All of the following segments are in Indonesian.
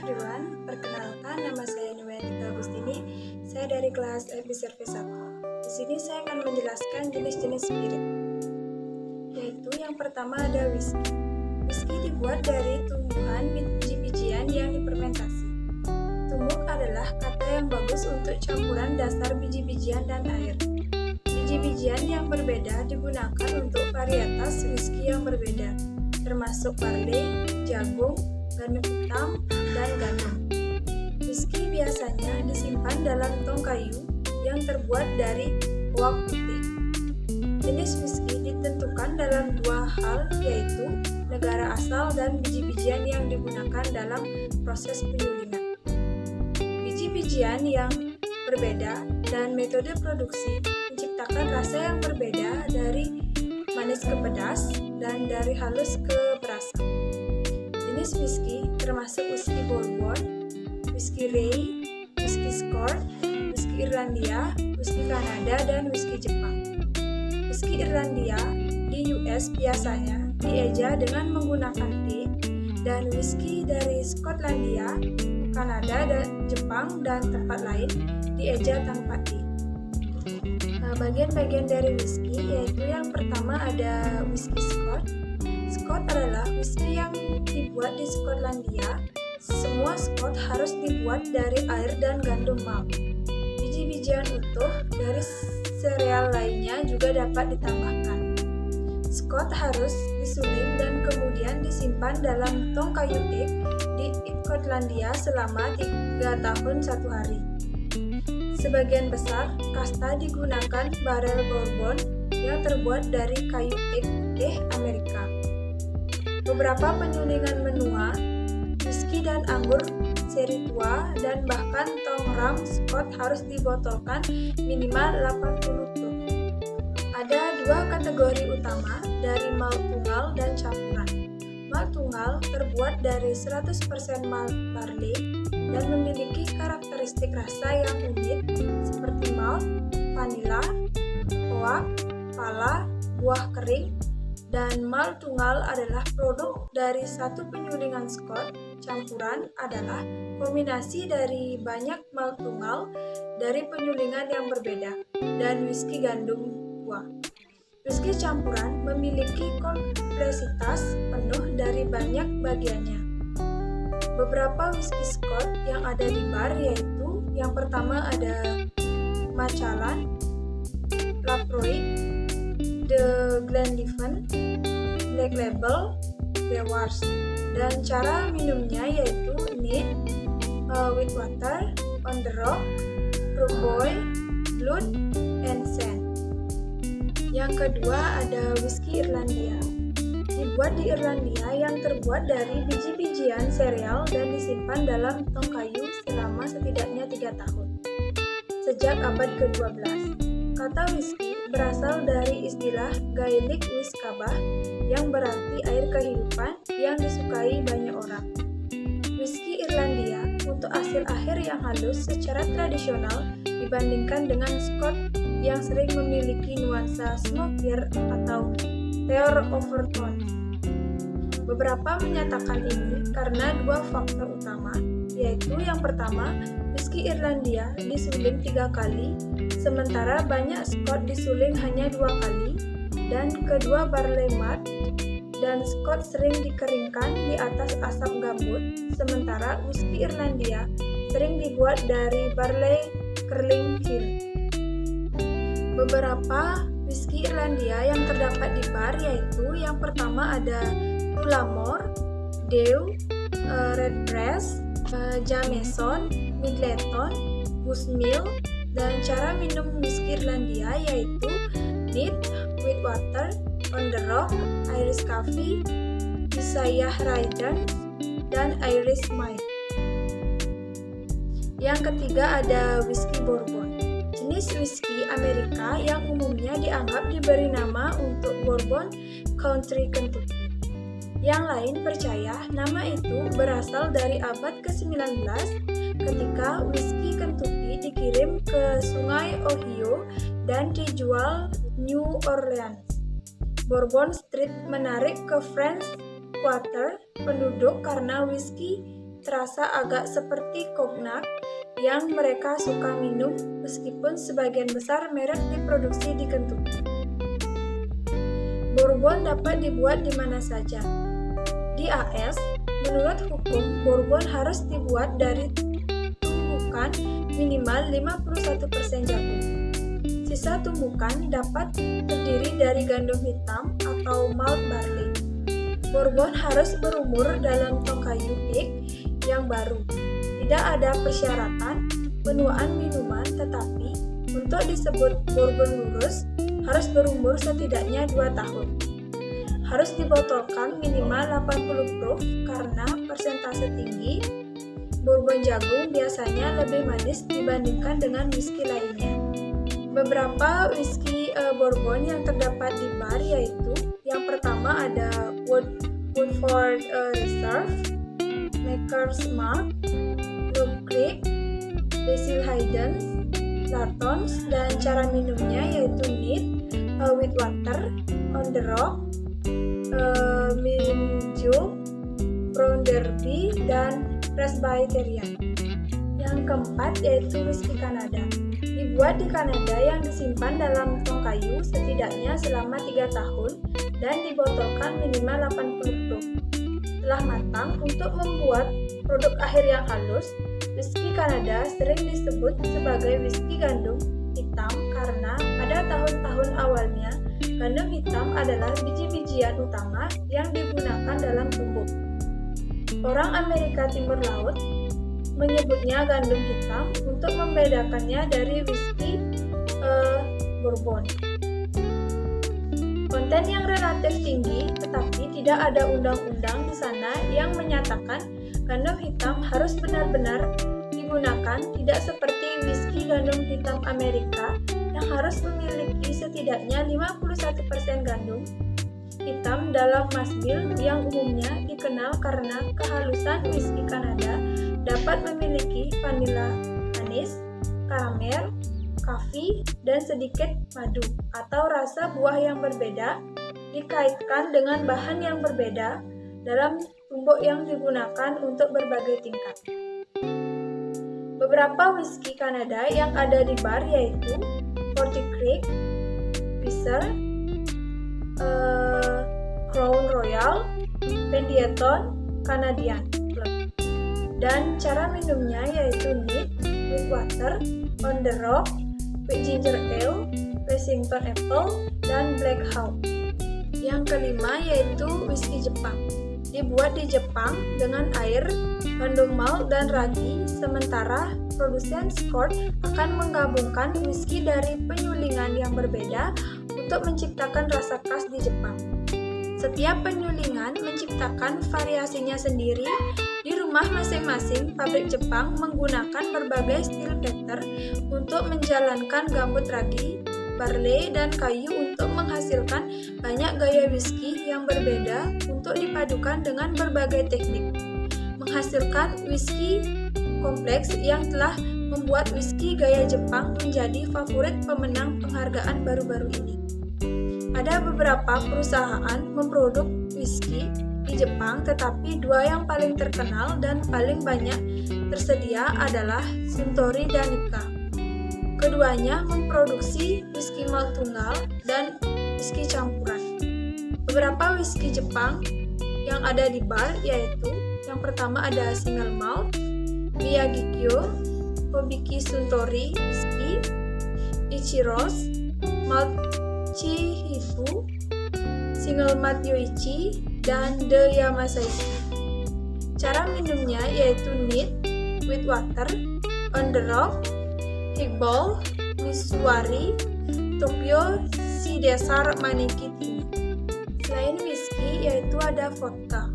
everyone, perkenalkan nama saya Nuwayanita Agustini. Saya dari kelas FB Service 1. Di sini saya akan menjelaskan jenis-jenis spirit. Yaitu yang pertama ada whisky. Whisky dibuat dari tumbuhan biji-bijian yang difermentasi. Tumbuk adalah kata yang bagus untuk campuran dasar biji-bijian dan air. Biji-bijian yang berbeda digunakan untuk varietas whisky yang berbeda, termasuk barley, jagung, gandum hitam, dan gandum. Whisky biasanya disimpan dalam tong kayu yang terbuat dari oak putih. Jenis whisky ditentukan dalam dua hal, yaitu negara asal dan biji-bijian yang digunakan dalam proses penyulingan. Biji-bijian yang berbeda dan metode produksi menciptakan rasa yang berbeda, dari manis ke pedas dan dari halus ke berasap. Jenis whisky termasuk whisky bourbon, whisky rye, whisky Scotch, whisky Irlandia, whisky Kanada, dan whisky Jepang. Whisky Irlandia di US biasanya dieja dengan menggunakan T, dan whisky dari Skotlandia, Kanada, dan Jepang dan tempat lain dieja tanpa T. Bagian-bagian dari whisky yaitu yang pertama ada whisky Scotch. Scotch adalah whisky yang dibuat di Skotlandia. Semua Scotch harus dibuat dari air dan gandum malt. Biji-bijian utuh dari sereal lainnya juga dapat ditambahkan. Scotch harus disuling dan kemudian disimpan dalam tong kayu teak di Skotlandia selama 3 tahun 1 hari. Sebagian besar kasta digunakan barel bourbon yang terbuat dari kayu teak putih Amerika. Beberapa penyulingan menua, whisky dan anggur seri tua, dan bahkan tong ram Scotch harus dibotolkan minimal 80 proof. Ada dua kategori utama dari malt tunggal dan campuran. Malt tunggal terbuat dari 100% malt barley dan memiliki karakteristik rasa yang unik seperti malt, vanila, oak, pala, buah kering, dan malt tunggal adalah produk dari satu penyulingan Scotch. Campuran adalah kombinasi dari banyak malt tunggal dari penyulingan yang berbeda dan whisky gandum tua. Whisky campuran memiliki kompleksitas penuh dari banyak bagiannya. Beberapa whisky Scotch yang ada di bar yaitu yang pertama ada Macallan, Laphroaig, The Glenlivet, Black Label, Bewar's, dan cara minumnya yaitu neat, with water, on the rock, Rhubarb, blood, and sand. Yang kedua ada whisky Irlandia. Dibuat di Irlandia yang terbuat dari biji-bijian sereal dan disimpan dalam tong kayu selama setidaknya 3 tahun. Sejak abad ke-12, kata whisky berasal dari istilah Gaelic Whiskabah yang berarti air kehidupan yang disukai banyak orang. Whisky Irlandia untuk hasil akhir yang halus secara tradisional dibandingkan dengan Scotch yang sering memiliki nuansa smokier atau pear overtone. Beberapa menyatakan ini karena dua faktor utama, yaitu yang pertama, whisky Irlandia disuling 3 kali, sementara banyak Scotch disuling hanya 2 kali, dan kedua barley malt dan Scotch sering dikeringkan di atas asap gambut, sementara whisky Irlandia sering dibuat dari barley curling hill. Beberapa whisky Irlandia yang terdapat di bar yaitu yang pertama ada Tullamore, Dew, Redbreast, Jameson, Midleton, Bushmill, dan cara minum whisky Irlandia yaitu neat, with water, on the rock, Irish coffee, Isaiah Riders, dan Irish Malt. Yang ketiga ada whisky bourbon. Jenis whisky Amerika yang umumnya dianggap diberi nama untuk Bourbon Country Kentucky. Yang lain percaya nama itu berasal dari abad ke-19 ketika whisky Kentucky dikirim ke Sungai Ohio dan dijual New Orleans. Bourbon Street menarik ke French Quarter penduduk karena whisky terasa agak seperti cognac yang mereka suka minum meskipun sebagian besar merek diproduksi di Kentucky. Bourbon dapat dibuat di mana saja. Di AS, menurut hukum, bourbon harus dibuat dari tumbukan minimal 51% jagung. Sisa tumbukan dapat terdiri dari gandum hitam atau malt barley. Bourbon harus berumur dalam tong kayu teak yang baru. Tidak ada persyaratan penuaan minuman, tetapi untuk disebut bourbon lurus harus berumur setidaknya 2 tahun. Harus dibotolkan minimal 80 proof karena persentase tinggi bourbon jagung biasanya lebih manis dibandingkan dengan whisky lainnya. Beberapa whisky bourbon yang terdapat di bar yaitu yang pertama ada Woodford Reserve, Maker's Mark, Rum Creek, Basil Hayden's, Latons, dan cara minumnya yaitu neat, with water, on the rock, Minju, Brown Derby, dan Presbyterian. Yang keempat yaitu whisky Kanada. Dibuat di Kanada yang disimpan dalam tong kayu setidaknya selama 3 tahun dan dibotolkan minimal 80 proof. Setelah matang, untuk membuat produk akhir yang halus, whisky Kanada sering disebut sebagai whisky gandum hitam karena pada tahun-tahun awalnya gandum hitam adalah biji-bijian utama yang digunakan dalam tumbuk. Orang Amerika Timur Laut menyebutnya gandum hitam untuk membedakannya dari whisky bourbon. Konten yang relatif tinggi, tetapi tidak ada undang-undang di sana yang menyatakan gandum hitam harus benar-benar digunakan, tidak seperti whisky gandum hitam Amerika yang harus memiliki setidaknya 51% gandum hitam dalam masbil yang umumnya dikenal karena kehalusan whisky Kanada dapat memiliki vanila manis, karamel, kafe, dan sedikit madu atau rasa buah yang berbeda dikaitkan dengan bahan yang berbeda dalam tumbuk yang digunakan untuk berbagai tingkat. Beberapa whisky Kanada yang ada di bar yaitu Forty Creek, Whistler, Crown Royal, Pendleton, Canadian Club. Dan cara minumnya yaitu neat, with water, on the rock, with ginger ale, Lexington apple, dan Black Hawk. Yang kelima yaitu whisky Jepang. Dibuat di Jepang dengan air, gandum malt, dan ragi, sementara produsen Scott akan menggabungkan whisky dari penyulingan yang berbeda untuk menciptakan rasa khas di Jepang. Setiap penyulingan menciptakan variasinya sendiri. Di rumah masing-masing, pabrik Jepang menggunakan berbagai steel pattern untuk menjalankan gambut ragi, barley, dan kayu untuk menghasilkan banyak gaya whisky yang berbeda untuk dipadukan dengan berbagai teknik. Menghasilkan whisky kompleks yang telah membuat whisky gaya Jepang menjadi favorit pemenang penghargaan baru-baru ini. Ada beberapa perusahaan memproduk whisky di Jepang, tetapi dua yang paling terkenal dan paling banyak tersedia adalah Suntory dan Nikka. Keduanya memproduksi whisky malt tunggal dan whisky campuran. Beberapa whisky Jepang yang ada di bar yaitu yang pertama ada single malt, Miyagikyo, Kobiki Suntory Whisky, Ichiro's, Malt Chihibu, Single Malt Yoichi, dan The Yamasashi. Cara minumnya yaitu neat, with water, on the rock, highball, Misuari, Tokyo Shidesar Maniki Tea. Selain whisky yaitu ada vodka.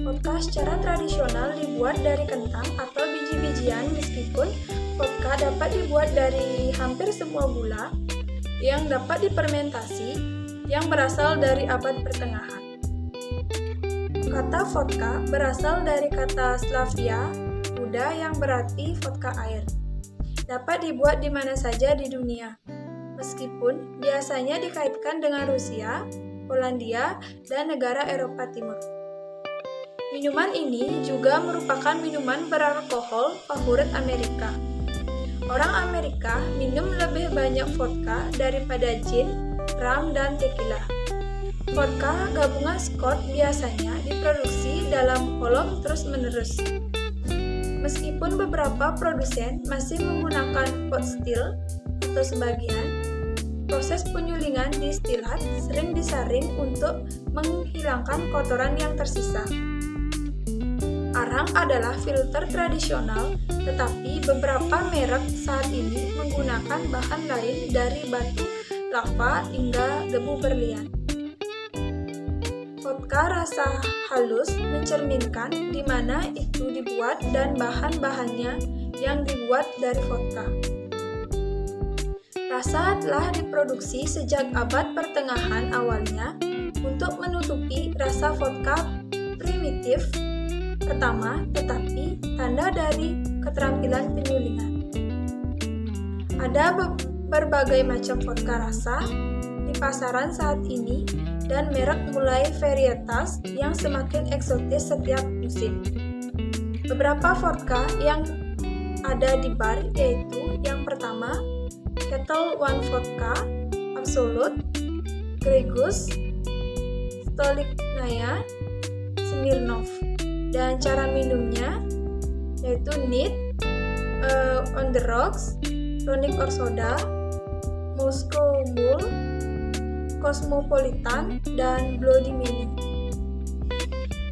Vodka secara tradisional dibuat dari kentang atau biji-bijian, meskipun vodka dapat dibuat dari hampir semua gula yang dapat difermentasi yang berasal dari abad pertengahan. Kata vodka berasal dari kata Slavia kuda yang berarti vodka air. Dapat dibuat di mana saja di dunia, meskipun biasanya dikaitkan dengan Rusia, Polandia, dan negara Eropa Timur. Minuman ini juga merupakan minuman beralkohol favorit Amerika. Orang Amerika minum lebih banyak vodka daripada gin, rum, dan tequila. Vodka gabungan Scott biasanya diproduksi dalam kolom terus-menerus. Meskipun beberapa produsen masih menggunakan pot still atau sebagian, proses penyulingan distilat sering disaring untuk menghilangkan kotoran yang tersisa. Arang adalah filter tradisional, tetapi beberapa merek saat ini menggunakan bahan lain dari batu, lava, hingga debu berlian. Vodka rasa halus mencerminkan di mana itu dibuat dan bahan-bahannya yang dibuat dari vodka. Rasa telah diproduksi sejak abad pertengahan awalnya untuk menutupi rasa vodka primitif pertama, tetapi tanda dari keterampilan penyulingan. Ada berbagai macam vodka rasa di pasaran saat ini dan merek mulai varietas yang semakin eksotis setiap musim. Beberapa vodka yang ada di bar yaitu yang pertama, Ketel One Vodka, Absolut, Gregus, Stolichnaya, Smirnoff. Dan cara minumnya yaitu neat, on the rocks, tonic or soda, Moscow Mule, Cosmopolitan, dan Bloody Mary.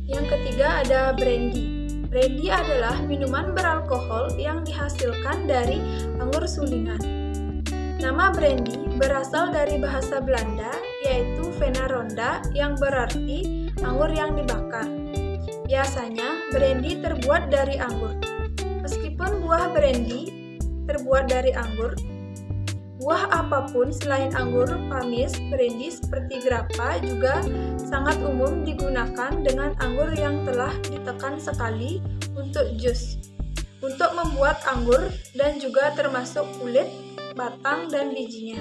Yang ketiga ada brandy. Brandy adalah minuman beralkohol yang dihasilkan dari anggur sulingan. Nama brandy berasal dari bahasa Belanda yaitu Vena ronda yang berarti anggur yang dibakar. Biasanya brandy terbuat dari anggur. Meskipun buah brandy terbuat dari anggur, buah apapun selain anggur pamis brandy seperti grappa juga sangat umum digunakan dengan anggur yang telah ditekan sekali untuk jus, untuk membuat anggur dan juga termasuk kulit, batang, dan bijinya.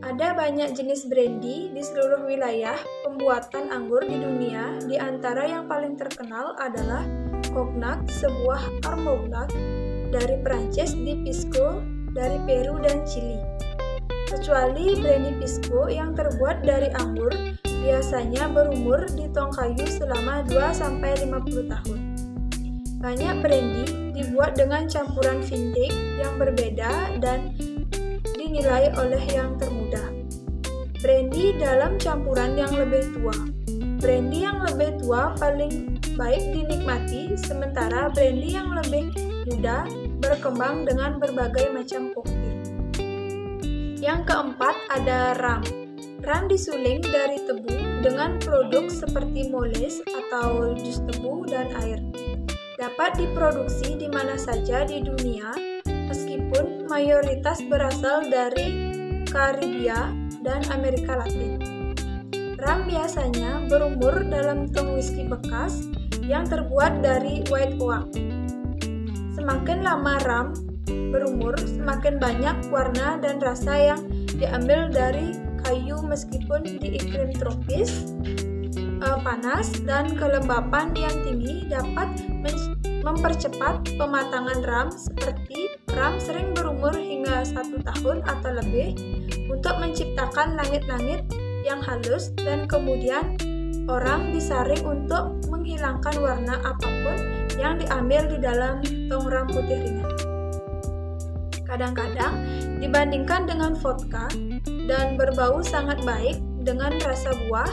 Ada banyak jenis brandy di seluruh wilayah pembuatan anggur di dunia, di antara yang paling terkenal adalah Cognac, sebuah armagnac dari Prancis, di Pisco dari Peru dan Chili. Kecuali brandy Pisco yang terbuat dari anggur, biasanya berumur di tong kayu selama 2-50 tahun. Banyak brandy dibuat dengan campuran vintage yang berbeda dan dinilai oleh yang termuda. Brandy dalam campuran yang lebih tua. Brandy yang lebih tua paling baik dinikmati, sementara brandy yang lebih muda berkembang dengan berbagai macam koktail. Yang keempat ada rum. Rum disuling dari tebu dengan produk seperti moles atau jus tebu dan air. Dapat diproduksi di mana saja di dunia, meskipun mayoritas berasal dari Karibia dan Amerika Latin. Rum biasanya berumur dalam tong whisky bekas yang terbuat dari white oak. Semakin lama rum berumur, semakin banyak warna dan rasa yang diambil dari kayu meskipun di iklim tropis, panas, dan kelembapan yang tinggi dapat mempercepat pematangan rum. Seperti rum sering berumur hingga 1 tahun atau lebih untuk menciptakan langit-langit yang halus dan kemudian orang disaring untuk menghilangkan warna apapun yang diambil di dalam tong rum putih ringan. Kadang-kadang dibandingkan dengan vodka dan berbau sangat baik dengan rasa buah,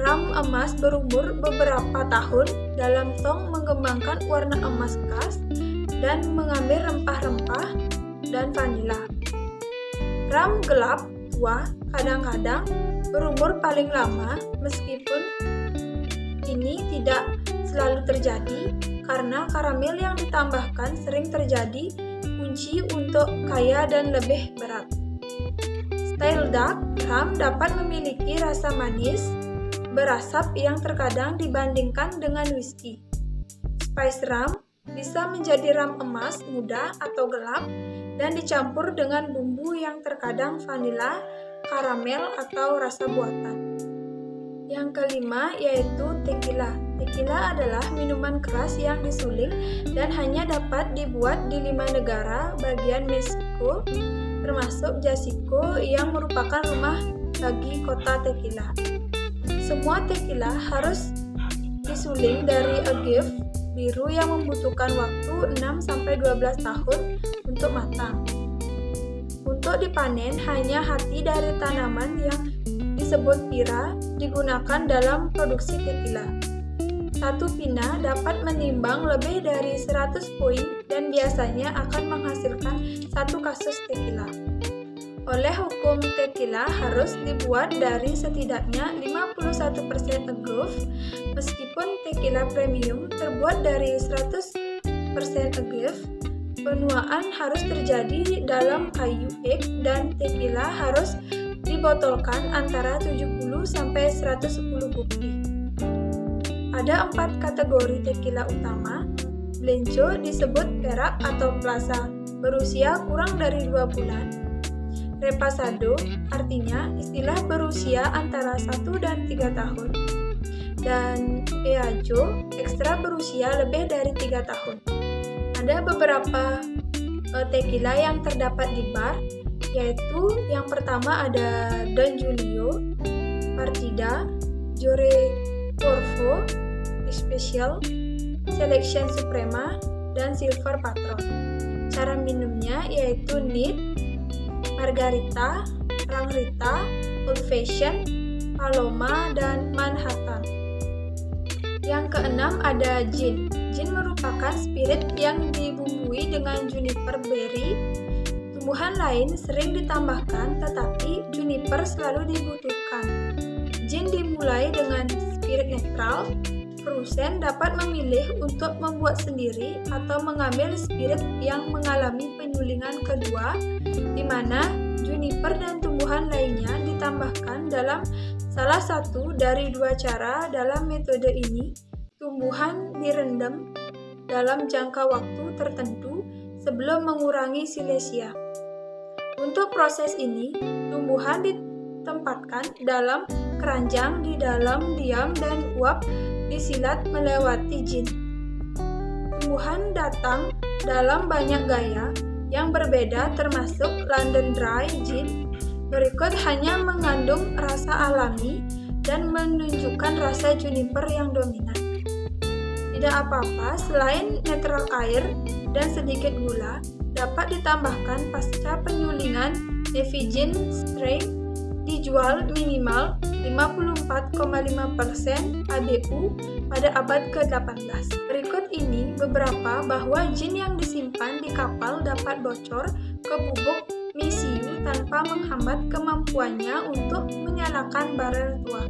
rum emas berumur beberapa tahun dalam tong mengembangkan warna emas khas dan mengambil rempah-rempah dan vanila. Rum gelap tua kadang-kadang berumur paling lama, meskipun ini tidak selalu terjadi karena karamel yang ditambahkan sering terjadi kunci untuk kaya dan lebih berat. Style dark rum dapat memiliki rasa manis berasap yang terkadang dibandingkan dengan whisky. Spice rum bisa menjadi rum emas muda atau gelap dan dicampur dengan bumbu yang terkadang vanila, karamel, atau rasa buatan. Yang kelima yaitu tequila. Tequila adalah minuman keras yang disuling dan hanya dapat dibuat di 5 negara bagian Meksiko, termasuk Jalisco yang merupakan rumah bagi kota tequila. Semua tequila harus disuling dari agave biru yang membutuhkan waktu 6-12 tahun untuk matang. Untuk dipanen, hanya hati dari tanaman yang disebut pira digunakan dalam produksi tequila. Satu pina dapat menimbang lebih dari 100 poin dan biasanya akan menghasilkan satu kasus tequila. Oleh hukum, tequila harus dibuat dari setidaknya 51% agave. Meskipun tequila premium terbuat dari 100% agave, penuaan harus terjadi dalam kayu ek dan tequila harus dibotolkan antara 70-110 bukti. Ada 4 kategori tequila utama. Blanco disebut perak atau plaza, berusia kurang dari 2 bulan. Reposado artinya istilah berusia antara 1 dan 3 tahun. Dan Eajo ekstra berusia lebih dari 3 tahun. Ada beberapa tequila yang terdapat di bar, yaitu yang pertama ada Don Julio, Partida, Jore Corvo, Special, Selection Suprema, dan Silver Patron. Cara minumnya yaitu neat, Margarita, Rangrita, Old Fashion, Paloma, dan Manhattan. Yang keenam ada gin. Gin merupakan spirit yang dibumbui dengan juniper berry. Tumbuhan lain sering ditambahkan, tetapi juniper selalu dibutuhkan. Gin dimulai dengan spirit netral. Produsen dapat memilih untuk membuat sendiri atau mengambil spirit yang mengalami penyulingan kedua, di mana juniper dan tumbuhan lainnya ditambahkan dalam salah satu dari 2 cara. Dalam metode ini, tumbuhan direndam dalam jangka waktu tertentu sebelum mengurangi silesia. Untuk proses ini, tumbuhan ditempatkan dalam keranjang di dalam diam dan uap disilat melewati gin. Tumbuhan datang dalam banyak gaya yang berbeda termasuk London Dry Gin. Berikut hanya mengandung rasa alami dan menunjukkan rasa juniper yang dominan. Tidak apa-apa, selain netral air dan sedikit gula, dapat ditambahkan pasca penyulingan. Navy Gin Strength dijual minimal 54,5% ABU pada abad ke-18. Berikut ini beberapa bahwa gin yang disimpan di kapal dapat bocor ke bubuk misiu tanpa menghambat kemampuannya untuk menyalakan barel tua.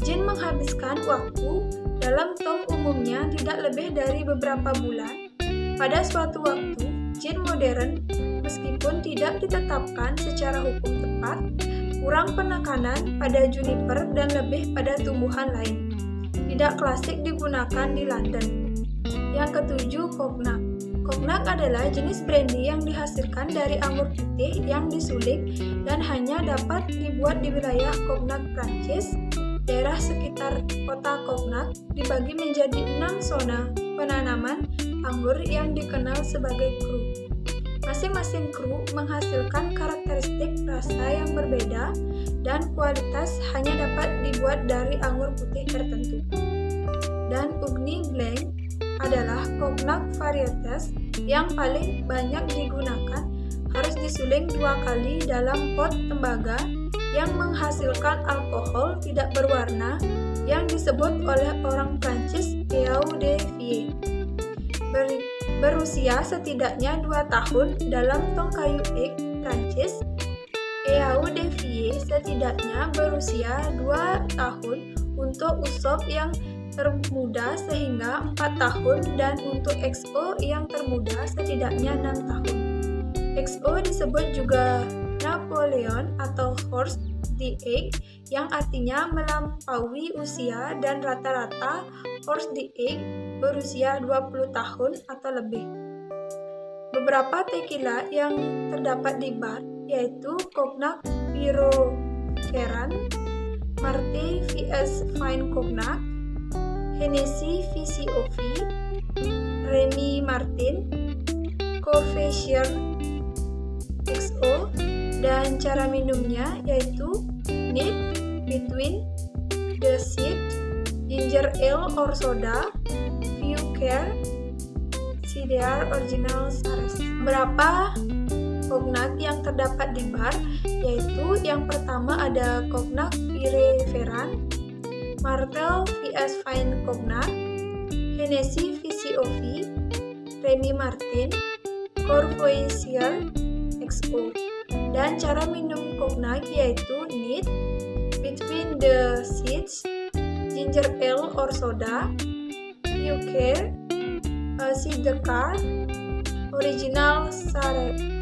Gin menghabiskan waktu dalam tong umumnya tidak lebih dari beberapa bulan. Pada suatu waktu, gin modern meskipun tidak ditetapkan secara hukum tepat, kurang penekanan pada juniper dan lebih pada tumbuhan lain. Tidak klasik digunakan di London. Yang ketujuh, Cognac. Cognac adalah jenis brandy yang dihasilkan dari anggur putih yang disuling dan hanya dapat dibuat di wilayah Cognac, Prancis. Daerah sekitar kota Cognac dibagi menjadi 6 zona penanaman anggur yang dikenal sebagai cru. Masing-masing kru menghasilkan karakteristik rasa yang berbeda dan kualitas hanya dapat dibuat dari anggur putih tertentu. Dan Ugni Blanc adalah Cognac varietas yang paling banyak digunakan, harus disuling 2 kali dalam pot tembaga yang menghasilkan alkohol tidak berwarna yang disebut oleh orang Prancis Eau de Vie. Berusia setidaknya 2 tahun dalam tong kayu ek Prancis. Eau de Vie setidaknya berusia 2 tahun untuk usop yang termuda sehingga 4 tahun dan untuk XO yang termuda setidaknya 6 tahun. XO disebut juga Napoleon atau Horse the Egg yang artinya melampaui usia dan rata-rata Horse the Egg berusia 20 tahun atau lebih. Beberapa tequila yang terdapat di bar yaitu Cognac Piro Keran, Marte vs Fine Cognac, Hennessy VCOV, Remy Martin, Courvoisier XO, dan cara minumnya yaitu neat between the seed, ginger ale or soda, view care, CDR original Sares. Berapa cognac yang terdapat di bar? Yaitu yang pertama ada cognac Pire Ferrand, Martell VS Fine Cognac, Hennessy VCOV, Remy Martin, Courvoisier XO. Dan cara minum cognac yaitu neat, between the seeds, ginger ale or soda, you care, CDR original Sares.